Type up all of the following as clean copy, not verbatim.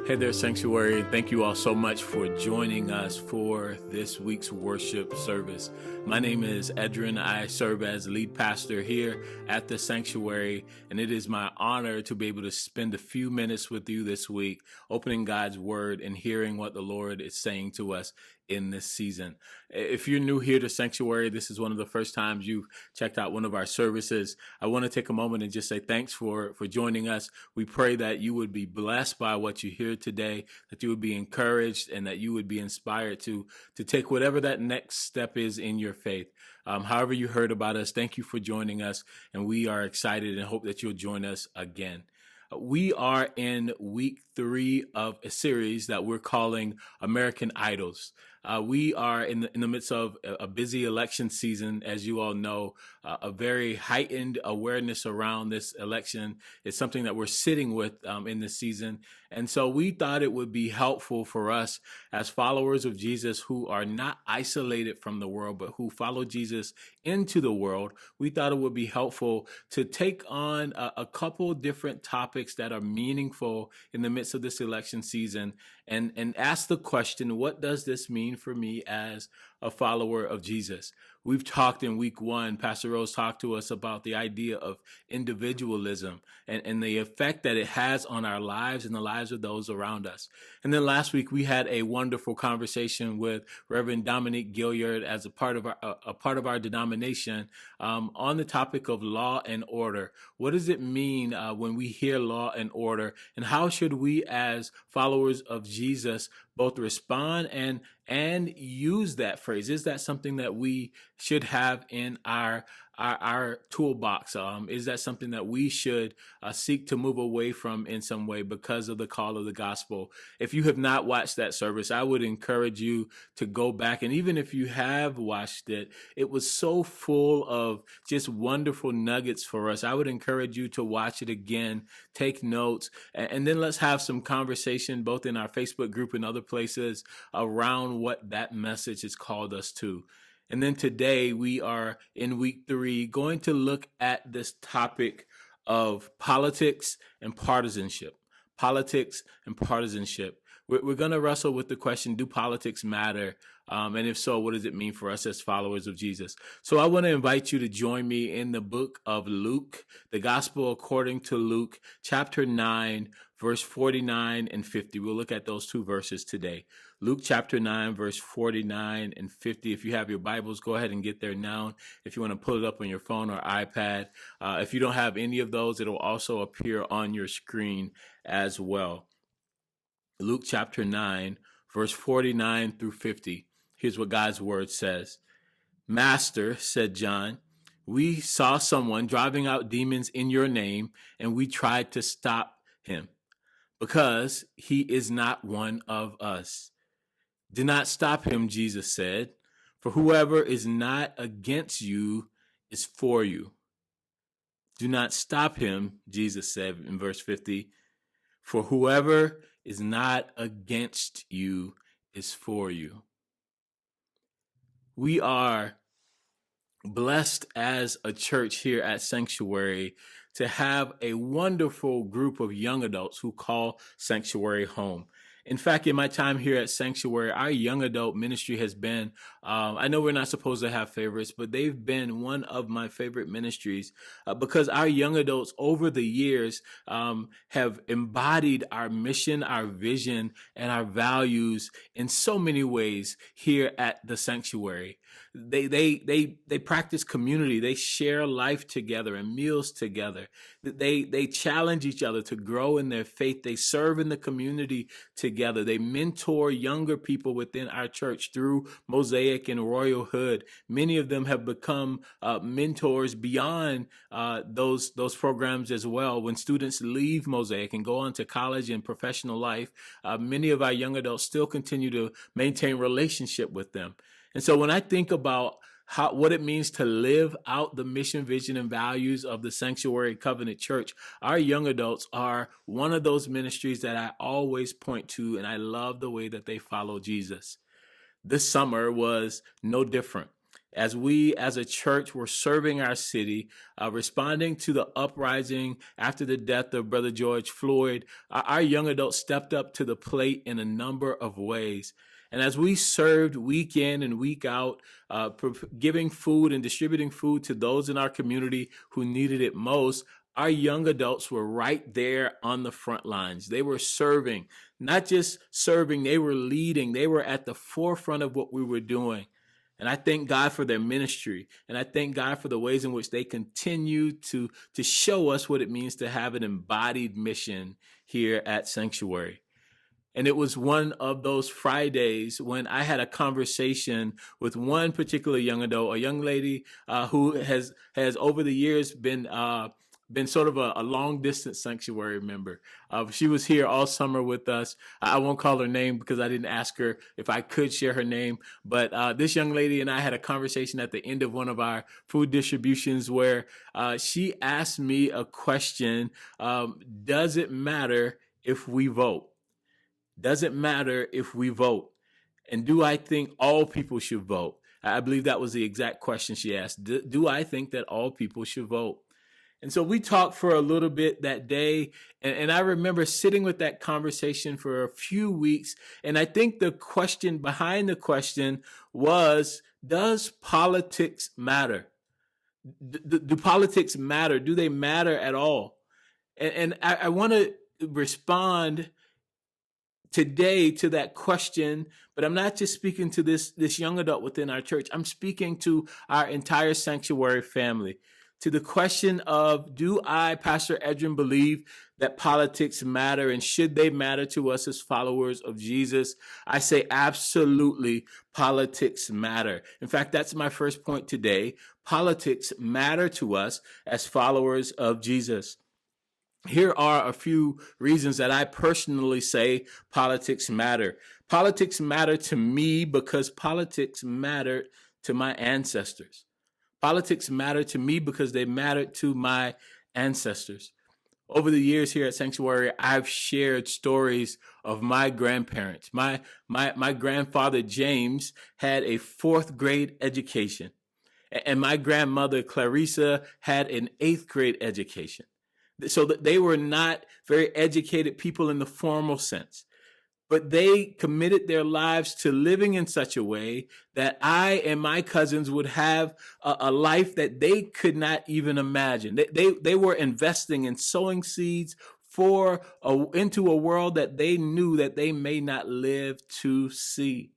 Hey there, Sanctuary. Thank you all so much for joining us for this week's worship service. My name is Edrin. I serve as lead pastor here at the Sanctuary, and it is my honor to be able to spend a few minutes with you this week, opening God's Word and hearing what the Lord is saying to us in this season. If you're new here to Sanctuary, this is one of the first times you've checked out one of our services. I want to take a moment and just say thanks for joining us. We pray that you would be blessed by what you hear today, that you would be encouraged, and that you would be inspired to take whatever that next step is in your faith. However you heard about us, thank you for joining us, and we are excited and hope that you'll join us again. We are in week 3 of a series that we're calling American Idols. We are in the midst of a busy election season. As you all know, a very heightened awareness around this election is something that we're sitting with in this season. And so we thought it would be helpful for us as followers of Jesus who are not isolated from the world, but who follow Jesus into the world. We thought it would be helpful to take on a couple different topics that are meaningful in the midst of this election season and ask the question, what does this mean for me as a follower of Jesus? We've talked in week 1, Pastor Rose talked to us about the idea of individualism and the effect that it has on our lives and the lives of those around us. And then last week, we had a wonderful conversation with Reverend Dominique Gilliard as a part of our denomination on the topic of law and order. What does it mean when we hear law and order? And how should we as followers of Jesus both respond and use that phrase? Is that something that we should have in our toolbox? Is that something that we should seek to move away from in some way because of the call of the gospel? If you have not watched that service, I would encourage you to go back. And even if you have watched it, it was so full of just wonderful nuggets for us. I would encourage you to watch it again, take notes, and then let's have some conversation both in our Facebook group and other places around what that message has called us to. And then today we are in week 3 going to look at this topic of politics and partisanship. Politics and partisanship. We're going to wrestle with the question, do politics matter? And if so, what does it mean for us as followers of Jesus? So I want to invite you to join me in the book of Luke, the gospel according to Luke, chapter 9, verse 49 and 50. We'll look at those 2 verses today. Luke chapter 9, verse 49 and 50. If you have your Bibles, go ahead and get there now. If you want to pull it up on your phone or iPad. If you don't have any of those, it'll also appear on your screen as well. Luke chapter 9, verse 49 through 50. Here's what God's word says. Master, said John, we saw someone driving out demons in your name, and we tried to stop him because he is not one of us. Do not stop him, Jesus said, for whoever is not against you is for you. Do not stop him, Jesus said in verse 50, for whoever is not against you is for you. We are blessed as a church here at Sanctuary to have a wonderful group of young adults who call Sanctuary home. In fact, in my time here at Sanctuary, our young adult ministry has been, I know we're not supposed to have favorites, but they've been one of my favorite ministries because our young adults over the years have embodied our mission, our vision, and our values in so many ways here at the Sanctuary. They practice community. They share life together and meals together. They challenge each other to grow in their faith. They serve in the community together. They mentor younger people within our church through Mosaic and Royal Hood. Many of them have become mentors beyond those programs as well. When students leave Mosaic and go on to college and professional life, many of our young adults still continue to maintain relationship with them. And so when I think about what it means to live out the mission, vision, and values of the Sanctuary Covenant Church, our young adults are one of those ministries that I always point to, and I love the way that they follow Jesus. This summer was no different. As we as a church were serving our city, responding to the uprising after the death of Brother George Floyd, our young adults stepped up to the plate in a number of ways. And as we served week in and week out, giving food and distributing food to those in our community who needed it most, our young adults were right there on the front lines. They were serving, not just serving, they were leading. They were at the forefront of what we were doing. And I thank God for their ministry. And I thank God for the ways in which they continue to show us what it means to have an embodied mission here at Sanctuary. And it was one of those Fridays when I had a conversation with one particular young adult, a young lady who has over the years been sort of a long distance Sanctuary member. She was here all summer with us. I won't call her name because I didn't ask her if I could share her name. But this young lady and I had a conversation at the end of one of our food distributions where she asked me a question. Does it matter if we vote? Does it matter if we vote? And do I think all people should vote? I believe that was the exact question she asked. Do I think that all people should vote? And so we talked for a little bit that day. And I remember sitting with that conversation for a few weeks. And I think the question behind the question was, does politics matter? Do politics matter? Do they matter at all? And I want to respond today to that question, but I'm not just speaking to this young adult within our church. I'm speaking to our entire Sanctuary family. To the question of, do I, Pastor Edrin, believe that politics matter, and should they matter to us as followers of Jesus? I say absolutely, politics matter. In fact, that's my first point today. Politics matter to us as followers of Jesus. Here are a few reasons that I personally say politics matter. Politics matter to me because politics mattered to my ancestors. Politics matter to me because they mattered to my ancestors. Over the years here at Sanctuary, I've shared stories of my grandparents. My grandfather, James, had a 4th grade education, and my grandmother, Clarissa, had an 8th grade education. So that they were not very educated people in the formal sense, but they committed their lives to living in such a way that I and my cousins would have a life that they could not even imagine. They were investing in sowing seeds into a world that they knew that they may not live to see.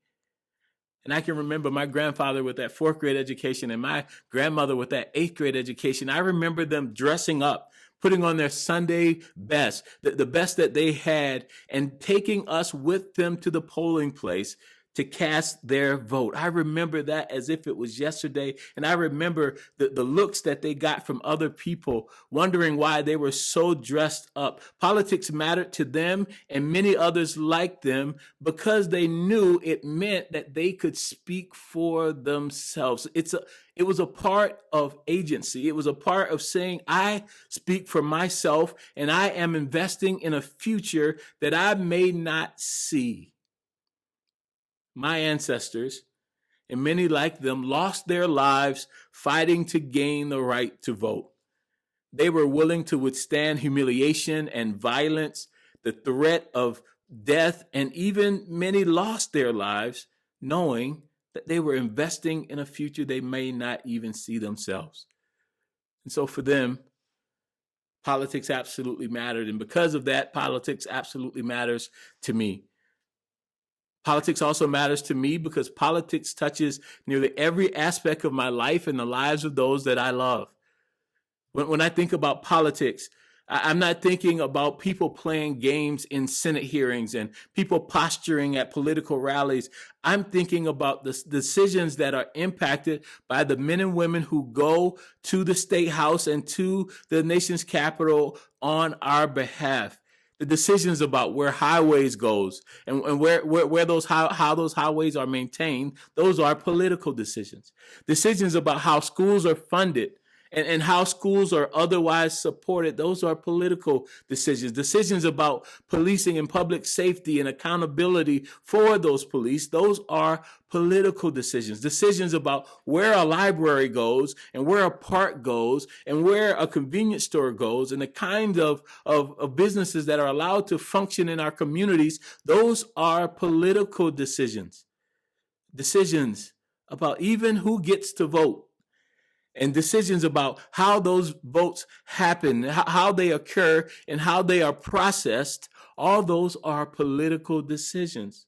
And I can remember my grandfather with that 4th grade education and my grandmother with that 8th grade education. I remember them dressing up, putting on their Sunday best, the best that they had, and taking us with them to the polling place to cast their vote. I remember that as if it was yesterday. And I remember the looks that they got from other people, wondering why they were so dressed up. Politics mattered to them and many others like them because they knew it meant that they could speak for themselves. It was a part of agency. It was a part of saying, I speak for myself and I am investing in a future that I may not see. My ancestors, and many like them, lost their lives fighting to gain the right to vote. They were willing to withstand humiliation and violence, the threat of death, and even many lost their lives knowing that they were investing in a future they may not even see themselves. And so for them, politics absolutely mattered. And because of that, politics absolutely matters to me. Politics also matters to me because politics touches nearly every aspect of my life and the lives of those that I love. When I think about politics, I'm not thinking about people playing games in Senate hearings and people posturing at political rallies. I'm thinking about the decisions that are impacted by the men and women who go to the state house and to the nation's capital on our behalf. The decisions about where highways goes and where those how those highways are maintained, those are political decisions. Decisions about how schools are funded and how schools are otherwise supported. Those are political decisions. Decisions about policing and public safety and accountability for those police. Those are political decisions. Decisions about where a library goes and where a park goes and where a convenience store goes and the kind of businesses that are allowed to function in our communities. Those are political decisions. Decisions about even who gets to vote, and decisions about how those votes happen, how they occur, and how they are processed. All those are political decisions.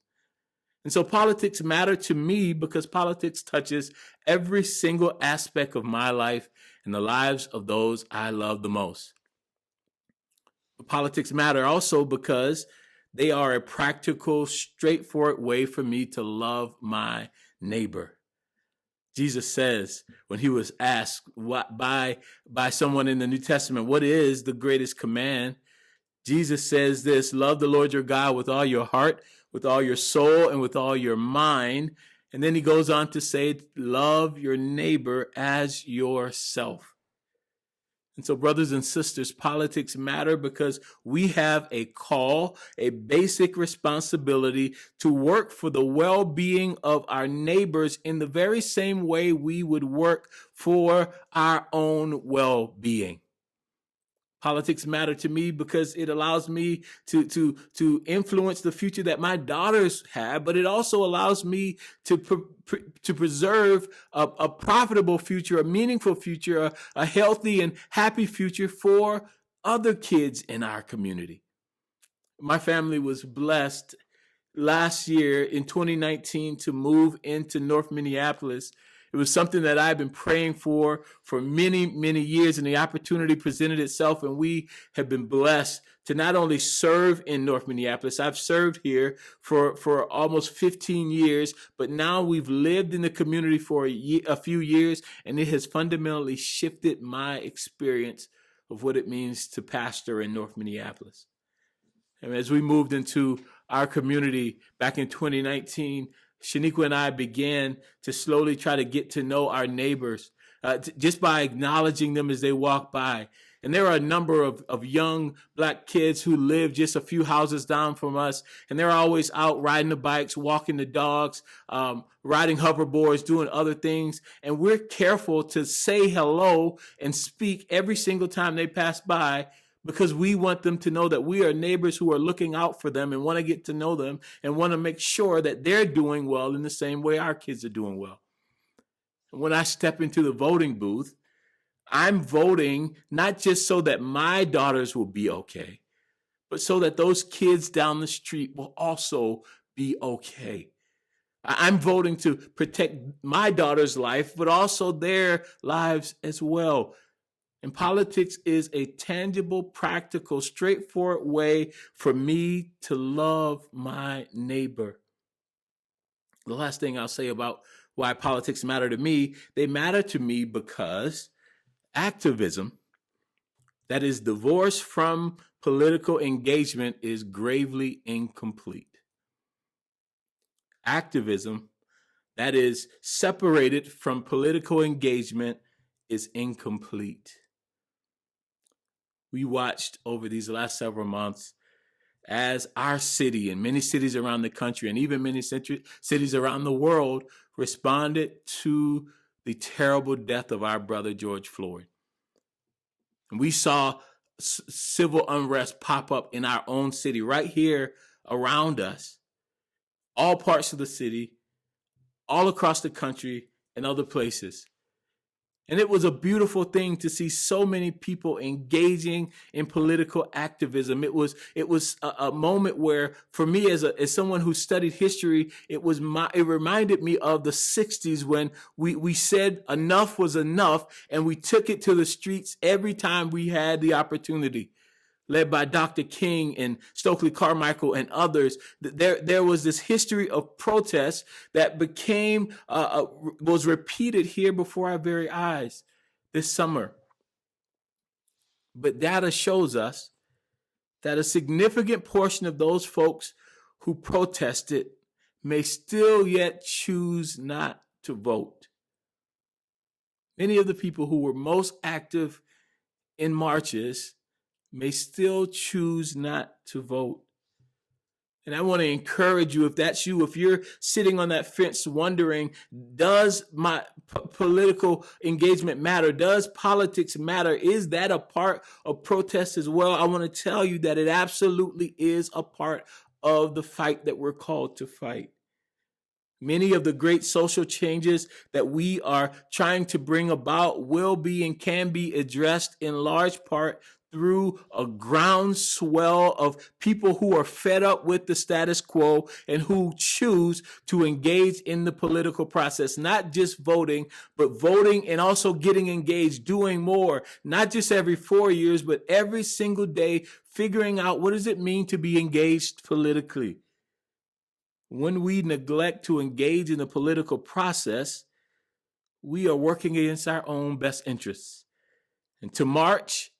And so politics matter to me because politics touches every single aspect of my life and the lives of those I love the most. But politics matter also because they are a practical, straightforward way for me to love my neighbor. Jesus says when he was asked by someone in the New Testament, what is the greatest command? Jesus says this: love the Lord your God with all your heart, with all your soul, and with all your mind. And then he goes on to say, love your neighbor as yourself. And so, brothers and sisters, politics matter because we have a call, a basic responsibility to work for the well-being of our neighbors in the very same way we would work for our own well-being. Politics matter to me because it allows me to influence the future that my daughters have, but it also allows me to preserve a profitable future, a meaningful future, a healthy and happy future for other kids in our community. My family was blessed last year in 2019 to move into North Minneapolis. It was something that I've been praying for many, many years, and the opportunity presented itself, and we have been blessed to not only serve in North Minneapolis. I've served here for almost 15 years, but now we've lived in the community for a few years, and it has fundamentally shifted my experience of what it means to pastor in North Minneapolis. And as we moved into our community back in 2019, Shaniqua and I began to slowly try to get to know our neighbors just by acknowledging them as they walk by. And there are a number of young Black kids who live just a few houses down from us. And they're always out riding the bikes, walking the dogs, riding hoverboards, doing other things. And we're careful to say hello and speak every single time they pass by, because we want them to know that we are neighbors who are looking out for them and want to get to know them and want to make sure that they're doing well in the same way our kids are doing well. And when I step into the voting booth, I'm voting not just so that my daughters will be okay, but so that those kids down the street will also be okay. I'm voting to protect my daughter's life, but also their lives as well. And politics is a tangible, practical, straightforward way for me to love my neighbor. The last thing I'll say about why politics matter to me, they matter to me because activism that is divorced from political engagement is gravely incomplete. Activism that is separated from political engagement is incomplete. We watched over these last several months as our city and many cities around the country and even many cities around the world responded to the terrible death of our brother George Floyd. And we saw civil unrest pop up in our own city right here around us, all parts of the city, all across the country and other places. And it was a beautiful thing to see so many people engaging in political activism. It was a moment where, for me as someone who studied history, it reminded me of the 60s when we said enough was enough, and we took it to the streets every time we had the opportunity. Led by Dr. King and Stokely Carmichael and others, there was this history of protest that was repeated here before our very eyes this summer. But data shows us that a significant portion of those folks who protested may still yet choose not to vote. Many of the people who were most active in marches may still choose not to vote. And I want to encourage you, if that's you, if you're sitting on that fence wondering, does my political engagement matter? Does politics matter? Is that a part of protest as well? I want to tell you that it absolutely is a part of the fight that we're called to fight. Many of the great social changes that we are trying to bring about will be and can be addressed in large part through a groundswell of people who are fed up with the status quo and who choose to engage in the political process, not just voting, but voting and also getting engaged, doing more, not just every 4 years, but every single day, figuring out what does it mean to be engaged politically. When we neglect to engage in the political process, we are working against our own best interests. And to march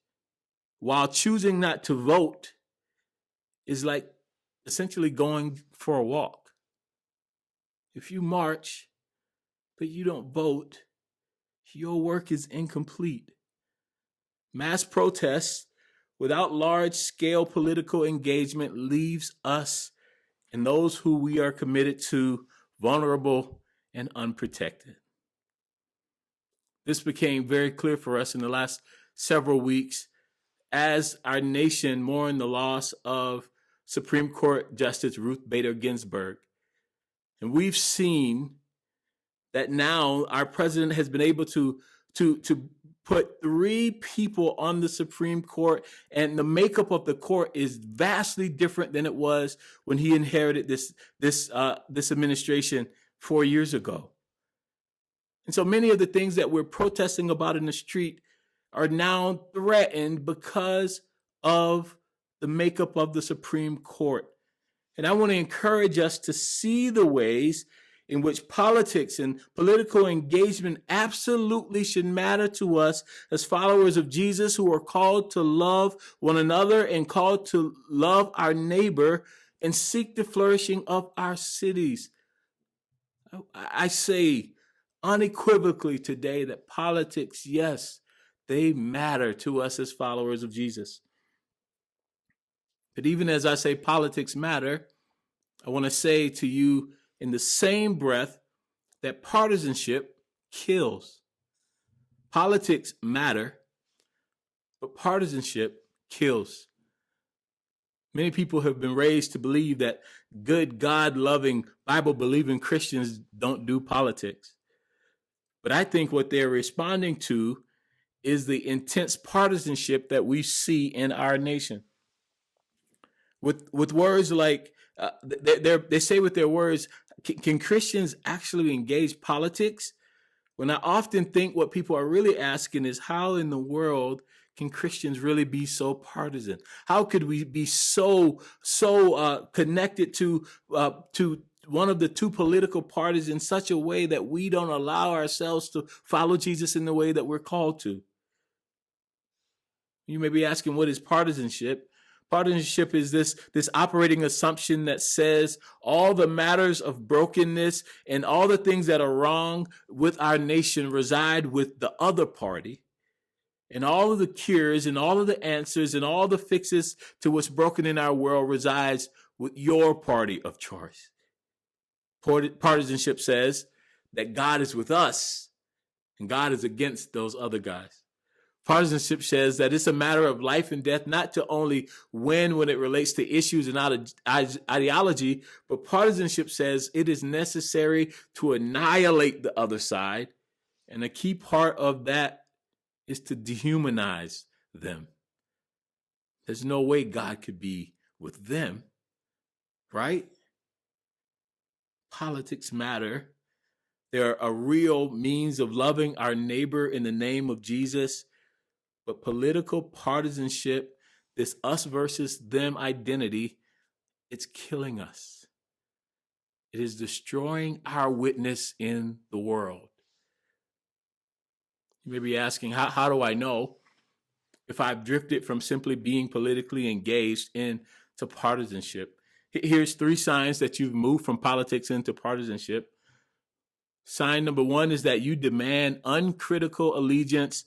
while choosing not to vote is like essentially going for a walk. If you march, but you don't vote, your work is incomplete. Mass protests without large-scale political engagement leaves us and those who we are committed to vulnerable and unprotected. This became very clear for us in the last several weeks as our nation mourned the loss of Supreme Court Justice Ruth Bader Ginsburg. And we've seen that now our president has been able to put 3 people on the Supreme Court, and the makeup of the court is vastly different than it was when he inherited this administration 4 years ago. And so many of the things that we're protesting about in the street are now threatened because of the makeup of the Supreme Court. And I want to encourage us to see the ways in which politics and political engagement absolutely should matter to us as followers of Jesus who are called to love one another and called to love our neighbor and seek the flourishing of our cities. I say unequivocally today that politics, yes, they matter to us as followers of Jesus. But even as I say politics matter, I want to say to you in the same breath that partisanship kills. Politics matter, but partisanship kills. Many people have been raised to believe that good, God-loving, Bible-believing Christians don't do politics. But I think what they're responding to is the intense partisanship that we see in our nation. With words like, they say with their words, can Christians actually engage politics? When I often think what people are really asking is, how in the world can Christians really be so partisan? How could we be so connected to one of the 2 political parties in such a way that we don't allow ourselves to follow Jesus in the way that we're called to? You may be asking, what is partisanship? Partisanship is this operating assumption that says all the matters of brokenness and all the things that are wrong with our nation reside with the other party, and all of the cures and all of the answers and all the fixes to what's broken in our world resides with your party of choice. Partisanship says that God is with us and God is against those other guys. Partisanship says that it's a matter of life and death, not to only win when it relates to issues and ideology, but partisanship says it is necessary to annihilate the other side. And a key part of that is to dehumanize them. There's no way God could be with them, right? Politics matter. They're a real means of loving our neighbor in the name of Jesus. But political partisanship, this us versus them identity, it's killing us. It is destroying our witness in the world. You may be asking, how do I know if I've drifted from simply being politically engaged into partisanship? Here's 3 signs that you've moved from politics into partisanship. Sign number one is that you demand uncritical allegiance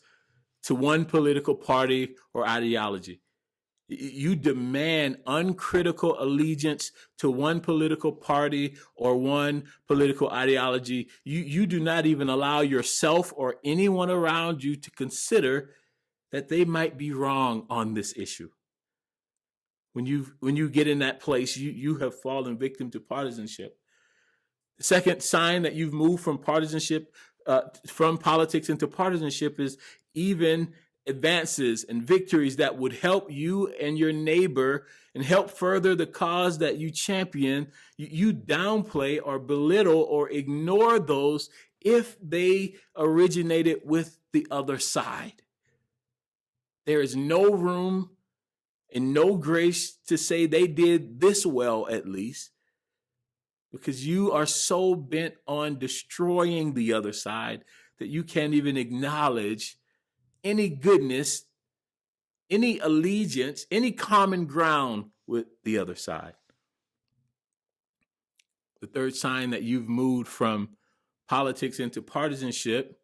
to one political party or ideology. You demand uncritical allegiance to one political party or one political ideology. You do not even allow yourself or anyone around you to consider that they might be wrong on this issue. When you get in that place, you have fallen victim to partisanship. The second sign that you've moved from partisanship, from politics into partisanship, is even advances and victories that would help you and your neighbor and help further the cause that you champion. You downplay or belittle or ignore those if they originated with the other side. There is no room and no grace to say they did this well, at least, because you are so bent on destroying the other side that you can't even acknowledge any goodness, any allegiance, any common ground with the other side. The third sign that you've moved from politics into partisanship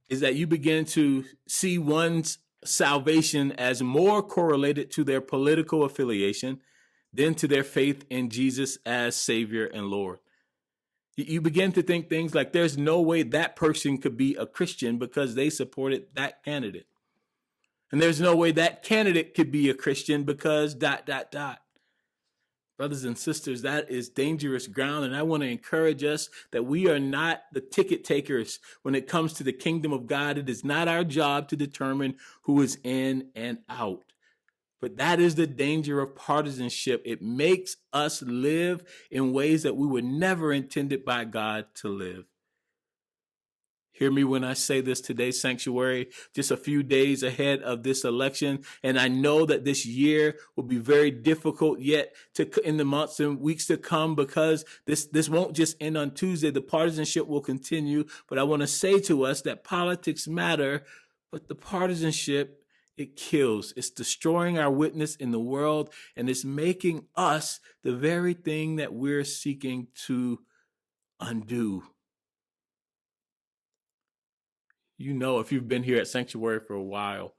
is that you begin to see one's salvation as more correlated to their political affiliation than to their faith in Jesus as Savior and Lord. You begin to think things like, there's no way that person could be a Christian because they supported that candidate. And there's no way that candidate could be a Christian because ... Brothers and sisters, that is dangerous ground. And I want to encourage us that we are not the ticket takers when it comes to the kingdom of God. It is not our job to determine who is in and out. But that is the danger of partisanship. It makes us live in ways that we were never intended by God to live. Hear me when I say this today, Sanctuary, just a few days ahead of this election. And I know that this year will be very difficult yet in the months and weeks to come, because this won't just end on Tuesday. The partisanship will continue. But I want to say to us that politics matter, but the partisanship, it kills. It's destroying our witness in the world, and it's making us the very thing that we're seeking to undo. You know, if you've been here at Sanctuary for a while,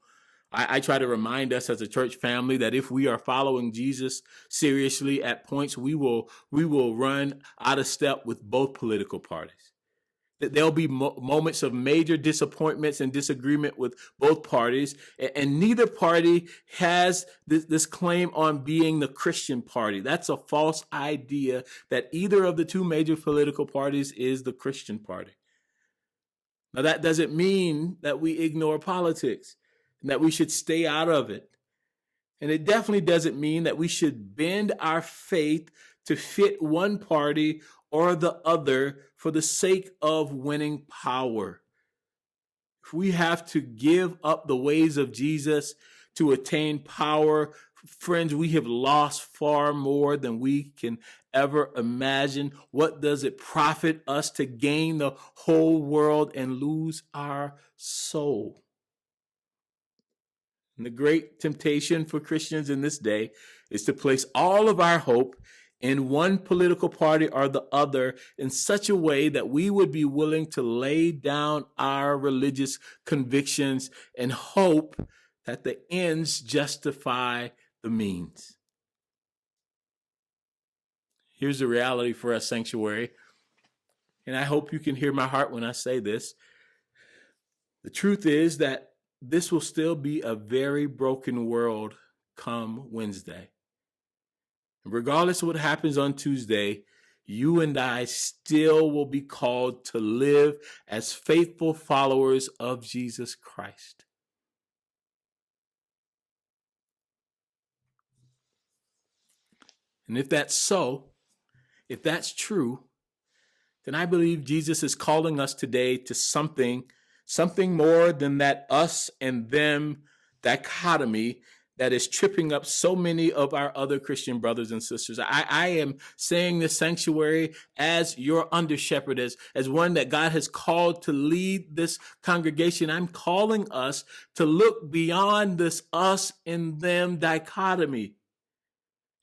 I try to remind us as a church family that if we are following Jesus seriously, at points we will run out of step with both political parties. That there'll be moments of major disappointments and disagreement with both parties, and neither party has this claim on being the Christian party. That's a false idea that either of the two major political parties is the Christian party. Now, that doesn't mean that we ignore politics and that we should stay out of it. And it definitely doesn't mean that we should bend our faith to fit one party or the other for the sake of winning power. If we have to give up the ways of Jesus to attain power, friends, we have lost far more than we can ever imagine. What does it profit us to gain the whole world and lose our soul? And the great temptation for Christians in this day is to place all of our hope in one political party or the other in such a way that we would be willing to lay down our religious convictions and hope that the ends justify the means. Here's the reality for us, Sanctuary, and I hope you can hear my heart when I say this. The truth is that this will still be a very broken world come Wednesday. And regardless of what happens on Tuesday, you and I still will be called to live as faithful followers of Jesus Christ. And if that's so, if that's true, then I believe Jesus is calling us today to something more than that us and them dichotomy that is tripping up so many of our other Christian brothers and sisters. I am saying this, Sanctuary, as your under shepherd, as one that God has called to lead this congregation. I'm calling us to look beyond this us and them dichotomy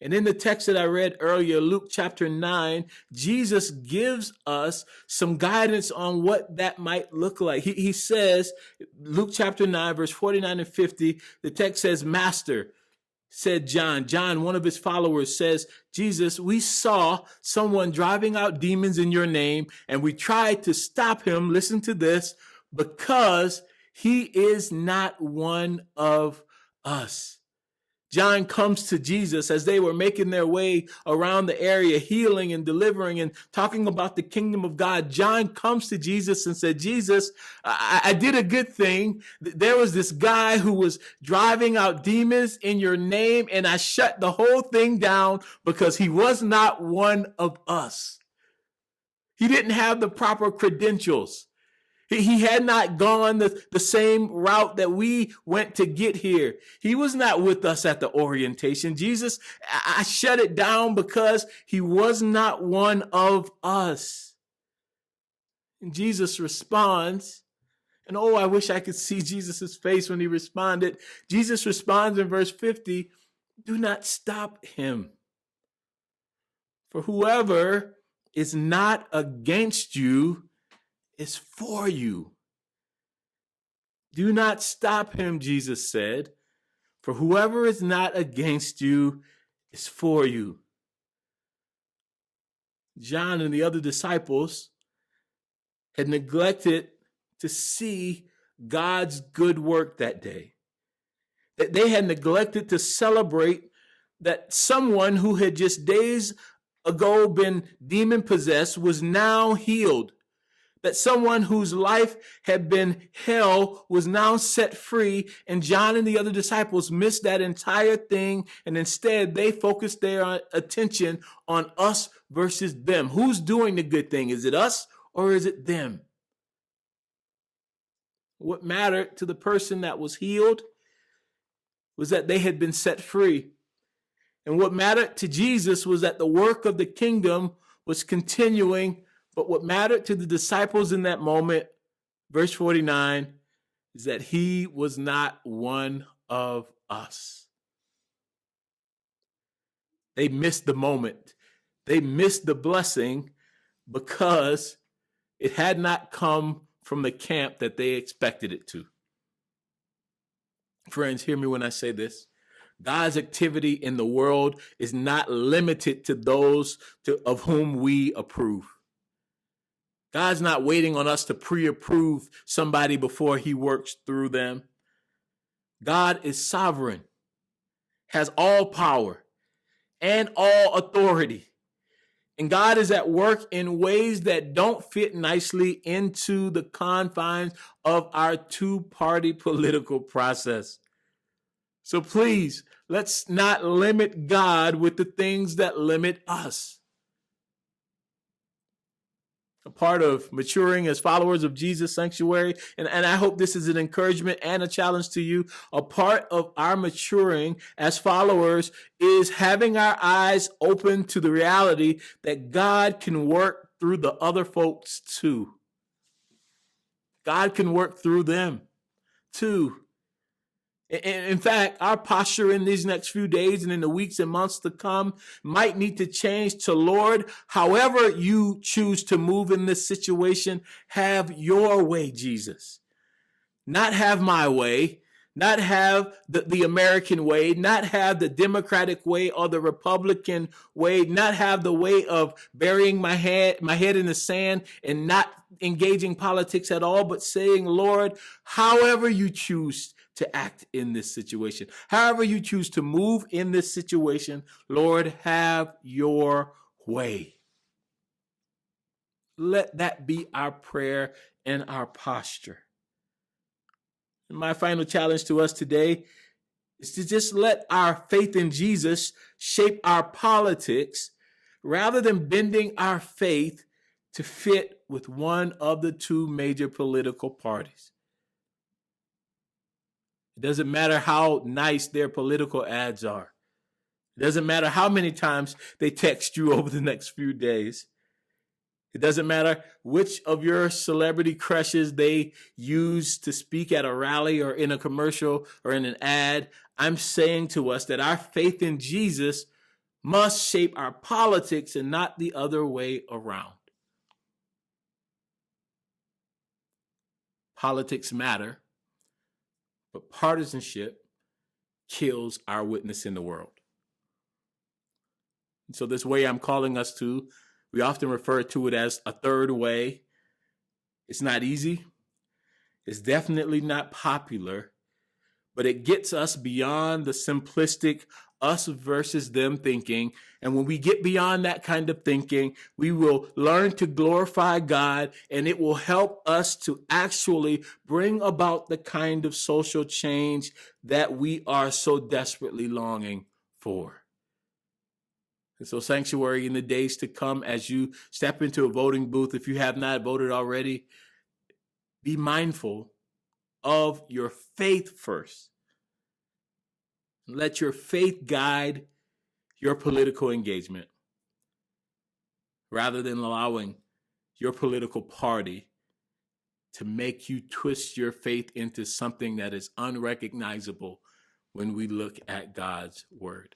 And in the text that I read earlier, Luke chapter 9, Jesus gives us some guidance on what that might look like. He says, Luke chapter 9, verse 49 and 50, the text says, Master, said John, one of his followers, says, Jesus, we saw someone driving out demons in your name, and we tried to stop him, listen to this, because he is not one of us. John comes to Jesus as they were making their way around the area, healing and delivering and talking about the kingdom of God. John comes to Jesus and said, Jesus, I did a good thing. There was this guy who was driving out demons in your name, and I shut the whole thing down because he was not one of us. He didn't have the proper credentials. He had not gone the same route that we went to get here. He was not with us at the orientation. Jesus, I shut it down because he was not one of us. And Jesus responds, and oh, I wish I could see Jesus's face when he responded. Jesus responds in verse 50, do not stop him. For whoever is not against you is for you. Do not stop him, Jesus said, for whoever is not against you is for you. John and the other disciples had neglected to see God's good work that day. That they had neglected to celebrate that someone who had just days ago been demon possessed was now healed. That someone whose life had been hell was now set free, and John and the other disciples missed that entire thing, and instead they focused their attention on us versus them. Who's doing the good thing? Is it us or is it them? What mattered to the person that was healed was that they had been set free. And what mattered to Jesus was that the work of the kingdom was continuing. But what mattered to the disciples in that moment, verse 49, is that he was not one of us. They missed the moment. They missed the blessing because it had not come from the camp that they expected it to. Friends, hear me when I say this. God's activity in the world is not limited to those of whom we approve. God's not waiting on us to pre-approve somebody before he works through them. God is sovereign, has all power and all authority. And God is at work in ways that don't fit nicely into the confines of our two-party political process. So please, let's not limit God with the things that limit us. A part of maturing as followers of Jesus Sanctuary, and I hope this is an encouragement and a challenge to you. A part of our maturing as followers is having our eyes open to the reality that God can work through the other folks too. God can work through them too. In fact, our posture in these next few days and in the weeks and months to come might need to change to, Lord, however you choose to move in this situation, have your way, Jesus. Not have my way, not have the American way, not have the Democratic way or the Republican way, not have the way of burying my head in the sand and not engaging politics at all, but saying, Lord, however you choose to act in this situation, however you choose to move in this situation, Lord, have your way. Let that be our prayer and our posture. And my final challenge to us today is to just let our faith in Jesus shape our politics rather than bending our faith to fit with one of the two major political parties. It doesn't matter how nice their political ads are. It doesn't matter how many times they text you over the next few days. It doesn't matter which of your celebrity crushes they use to speak at a rally or in a commercial or in an ad. I'm saying to us that our faith in Jesus must shape our politics and not the other way around. Politics matter, but partisanship kills our witness in the world. And so this way I'm calling us to, we often refer to it as a third way. It's not easy. It's definitely not popular, but it gets us beyond the simplistic us versus them thinking. And when we get beyond that kind of thinking, we will learn to glorify God, and it will help us to actually bring about the kind of social change that we are so desperately longing for. And so, Sanctuary, in the days to come, as you step into a voting booth, if you have not voted already, be mindful of your faith first. Let your faith guide your political engagement rather than allowing your political party to make you twist your faith into something that is unrecognizable when we look at God's word.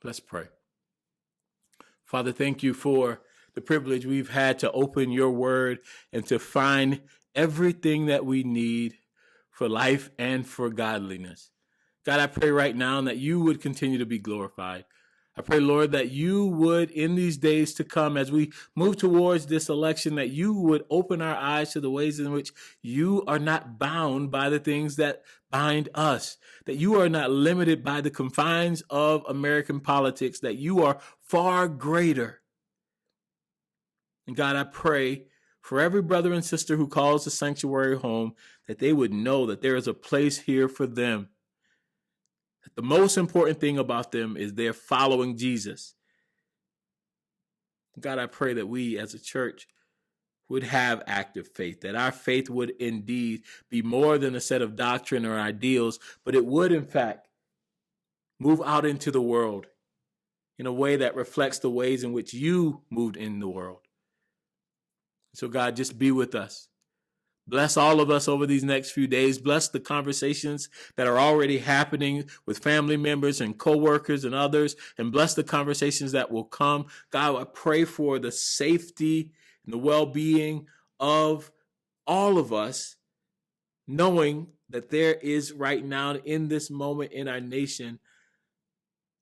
Let's pray. Father, thank you for the privilege we've had to open your word and to find everything that we need for life and for godliness. God, I pray right now that you would continue to be glorified. I pray, Lord, that you would, in these days to come, as we move towards this election, that you would open our eyes to the ways in which you are not bound by the things that bind us, that you are not limited by the confines of American politics, that you are far greater. And God, I pray for every brother and sister who calls the sanctuary home, that they would know that there is a place here for them. That the most important thing about them is they're following Jesus. God, I pray that we as a church would have active faith, that our faith would indeed be more than a set of doctrine or ideals, but it would, in fact, move out into the world in a way that reflects the ways in which you moved in the world. So God, just be with us. Bless all of us over these next few days. Bless the conversations that are already happening with family members and coworkers and others, and bless the conversations that will come. God, I pray for the safety and the well-being of all of us, knowing that there is right now in this moment in our nation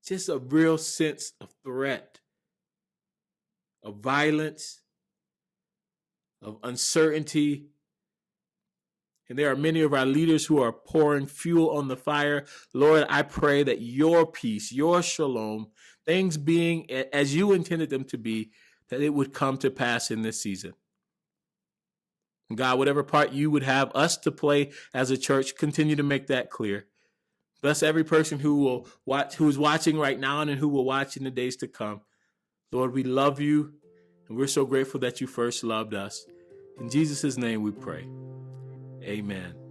just a real sense of threat, of violence, of uncertainty. And there are many of our leaders who are pouring fuel on the fire. Lord, I pray that your peace, your shalom, things being as you intended them to be, that it would come to pass in this season. And God, whatever part you would have us to play as a church, continue to make that clear. Bless every person who is watching right now and who will watch in the days to come. Lord, we love you, and we're so grateful that you first loved us. In Jesus' name we pray. Amen.